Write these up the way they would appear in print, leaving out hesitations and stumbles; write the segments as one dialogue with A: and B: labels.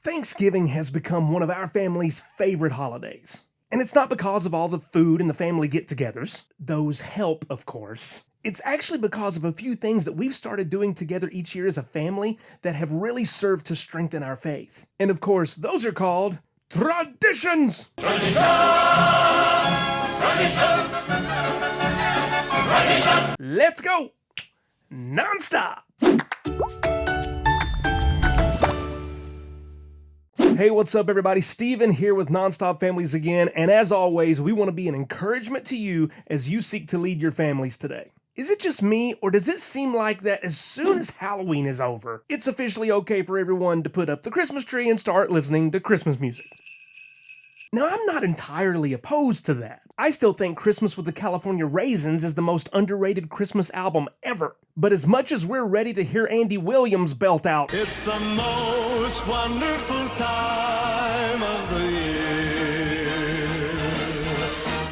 A: Thanksgiving has become one of our family's favorite holidays. And it's not because of all the food and the family get-togethers. Those help, of course. It's actually because of a few things that we've started doing together each year as a family that have really served to strengthen our faith. And of course, those are called traditions! Tradition! Tradition! Tradition! Let's go! Nonstop! Hey, what's up everybody? Steven here with Nonstop Families again, and as always, we want to be an encouragement to you as you seek to lead your families today. Is it just me, or does it seem like that as soon as Halloween is over, it's officially okay for everyone to put up the Christmas tree and start listening to Christmas music? Now, I'm not entirely opposed to that. I still think Christmas with the California Raisins is the most underrated Christmas album ever. But as much as we're ready to hear Andy Williams belt out, "It's the most wonderful time of the year,"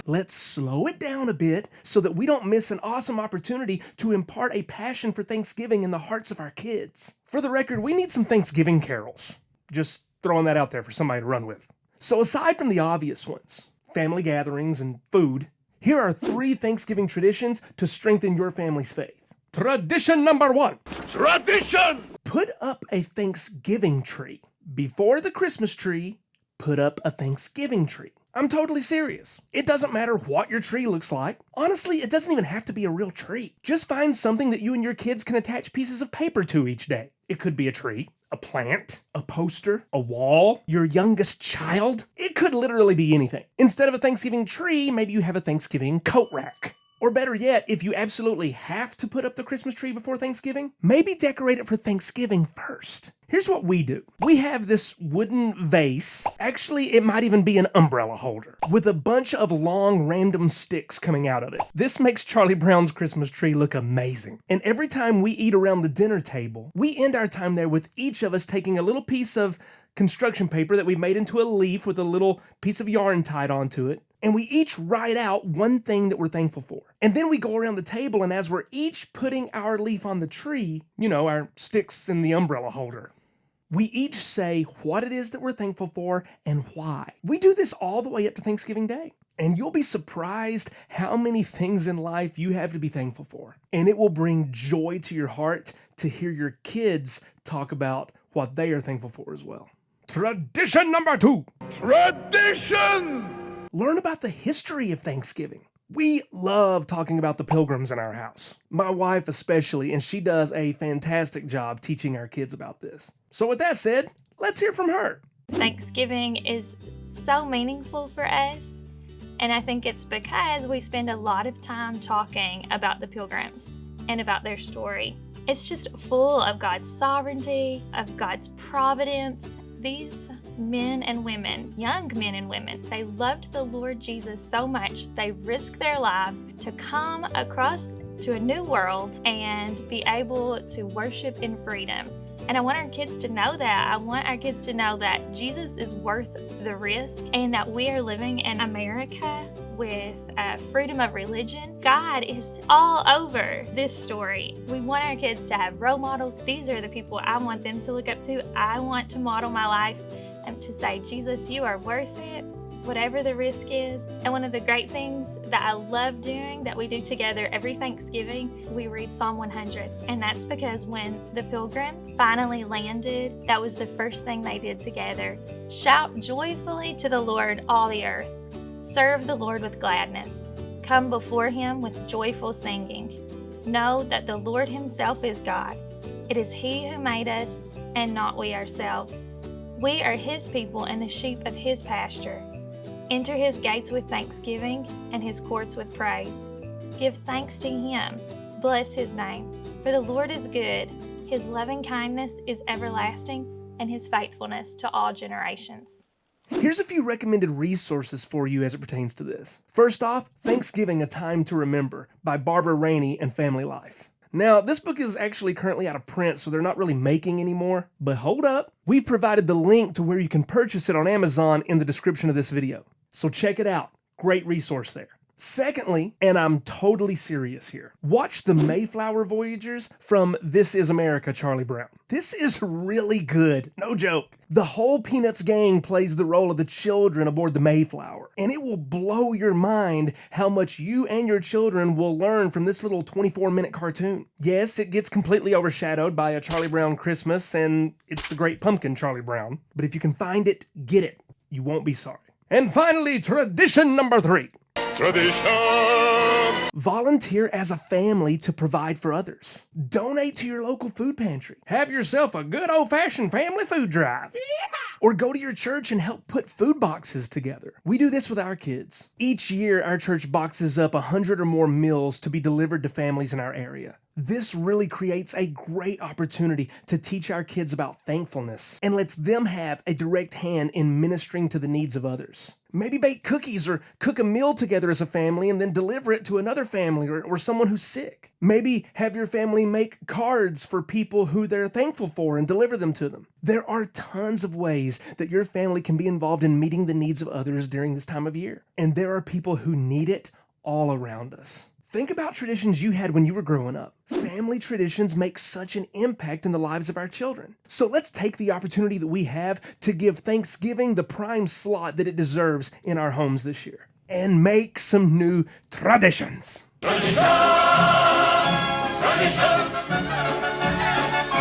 A: let's slow it down a bit so that we don't miss an awesome opportunity to impart a passion for Thanksgiving in the hearts of our kids. For the record, we need some Thanksgiving carols. Just throwing that out there for somebody to run with. So aside from the obvious ones, family gatherings and food, here are 3 Thanksgiving traditions to strengthen your family's faith. Tradition number 1. Tradition! Put up a Thanksgiving tree. Before the Christmas tree, put up a Thanksgiving tree. I'm totally serious. It doesn't matter what your tree looks like. Honestly, it doesn't even have to be a real tree. Just find something that you and your kids can attach pieces of paper to each day. It could be a tree, a plant, a poster, a wall, your youngest child. It could literally be anything. Instead of a Thanksgiving tree, maybe you have a Thanksgiving coat rack. Or better yet, if you absolutely have to put up the Christmas tree before Thanksgiving, maybe decorate it for Thanksgiving first. Here's what we do. We have this wooden vase. Actually, it might even be an umbrella holder with a bunch of long random sticks coming out of it. This makes Charlie Brown's Christmas tree look amazing. And every time we eat around the dinner table, we end our time there with each of us taking a little piece of construction paper that we made into a leaf with a little piece of yarn tied onto it. And we each write out one thing that we're thankful for. And then we go around the table, and as we're each putting our leaf on the tree, our sticks in the umbrella holder, we each say what it is that we're thankful for and why. We do this all the way up to Thanksgiving Day. And you'll be surprised how many things in life you have to be thankful for. And it will bring joy to your heart to hear your kids talk about what they are thankful for as well. Tradition number 2. Tradition! Learn about the history of Thanksgiving. We love talking about the Pilgrims in our house. My wife especially, and she does a fantastic job teaching our kids about this. So with that said, let's hear from her.
B: Thanksgiving is so meaningful for us, and I think it's because we spend a lot of time talking about the Pilgrims and about their story. It's just full of God's sovereignty, of God's providence. These men and women, young men and women, they loved the Lord Jesus so much, they risked their lives to come across to a new world and be able to worship in freedom. And I want our kids to know that. I want our kids to know that Jesus is worth the risk and that we are living in America with freedom of religion. God is all over this story. We want our kids to have role models. These are the people I want them to look up to. I want to model my life and to say, Jesus, you are worth it, whatever the risk is. And one of the great things that I love doing that we do together every Thanksgiving, we read Psalm 100. And that's because when the Pilgrims finally landed, that was the first thing they did together. Shout joyfully to the Lord, all the earth. Serve the Lord with gladness. Come before him with joyful singing. Know that the Lord himself is God. It is he who made us and not we ourselves. We are his people and the sheep of his pasture. Enter his gates with thanksgiving and his courts with praise. Give thanks to him. Bless his name. For the Lord is good. His loving kindness is everlasting and his faithfulness to all generations.
A: Here's a few recommended resources for you as it pertains to this. First off, Thanksgiving: A Time to Remember by Barbara Rainey and Family Life. Now, this book is actually currently out of print, so they're not really making anymore. But hold up, we've provided the link to where you can purchase it on Amazon in the description of this video. So check it out. Great resource there. Secondly, and I'm totally serious here, watch the Mayflower Voyagers from This Is America, Charlie Brown. This is really good, no joke. The whole Peanuts gang plays the role of the children aboard the Mayflower, and it will blow your mind how much you and your children will learn from this little 24-minute cartoon. Yes, it gets completely overshadowed by A Charlie Brown Christmas, and it's the Great Pumpkin Charlie Brown, but if you can find it, get it. You won't be sorry. And finally, tradition number 3. Tradition! Volunteer as a family to provide for others. Donate to your local food pantry. Have yourself a good old-fashioned family food drive. Or go to your church and help put food boxes together. We do this with our kids. Each year, our church boxes up 100 or more meals to be delivered to families in our area. This really creates a great opportunity to teach our kids about thankfulness and lets them have a direct hand in ministering to the needs of others. Maybe bake cookies or cook a meal together as a family and then deliver it to another family or someone who's sick. Maybe have your family make cards for people who they're thankful for and deliver them to them. There are tons of ways that your family can be involved in meeting the needs of others during this time of year. And there are people who need it all around us. Think about traditions you had when you were growing up. Family traditions make such an impact in the lives of our children. So let's take the opportunity that we have to give Thanksgiving the prime slot that it deserves in our homes this year. And make some new traditions. Tradition! Tradition!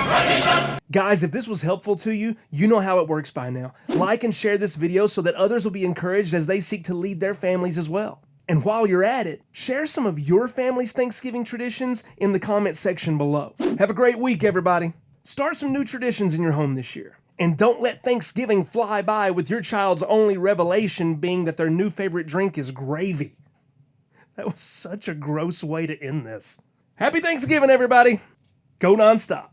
A: Tradition! Guys, if this was helpful to you, you know how it works by now. Like and share this video so that others will be encouraged as they seek to lead their families as well. And while you're at it, share some of your family's Thanksgiving traditions in the comment section below. Have a great week, everybody. Start some new traditions in your home this year. And don't let Thanksgiving fly by with your child's only revelation being that their new favorite drink is gravy. That was such a gross way to end this. Happy Thanksgiving, everybody. Go nonstop.